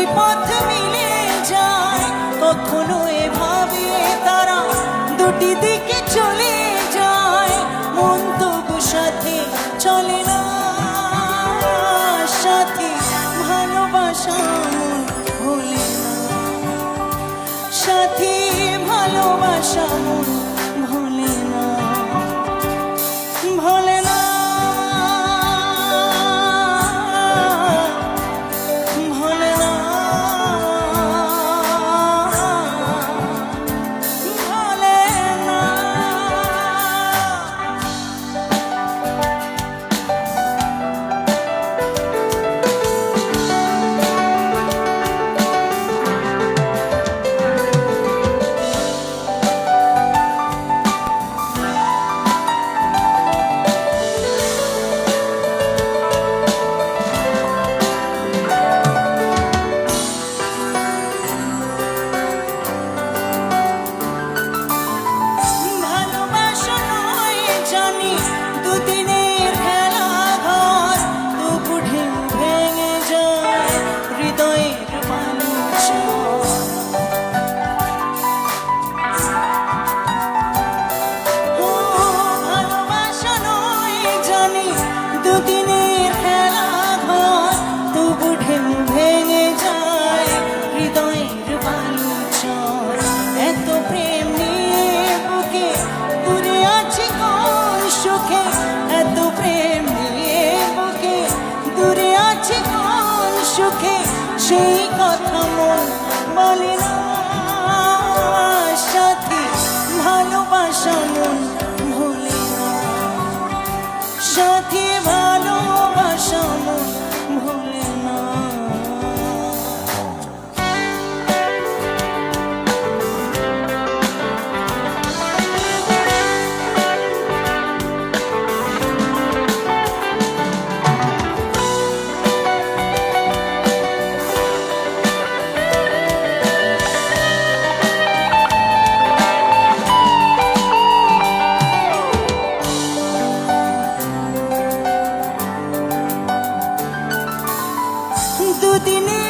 দুটি পথ মিলে যায়, কখনো এভাবে তারা দুটি দিকে চলে যায়, মন তবু সাথে চলে না। সাথী ভালোবাসা মন ভোলে না, সাথী ভালোবাসা মন ভোলে না, ভোলে না, ভোলে না, ভোলে না। ভালোবাসা নয় জানি দুদিনের খেলা ঘর, তবু ঢেউ ভেঙে যায় হৃদয়ের বালুচর। ও ভালোবাসা নয় জানি দুদিনের খেলা ঘর, তবু ঢেউ ভেঙে যায় হৃদয়ের বালুচর। এত প্রেম নিয়ে বুকে দূরে আছি কোন সুখে, এত প্রেম নিয়ে বুকে দূরে আছি কোন সুখে, সেই কথা মন বলে না। সাথী ভালোবাসা মন ভোলে না, সাথী ভালোবাসা মন ভোলে না। দুদিনে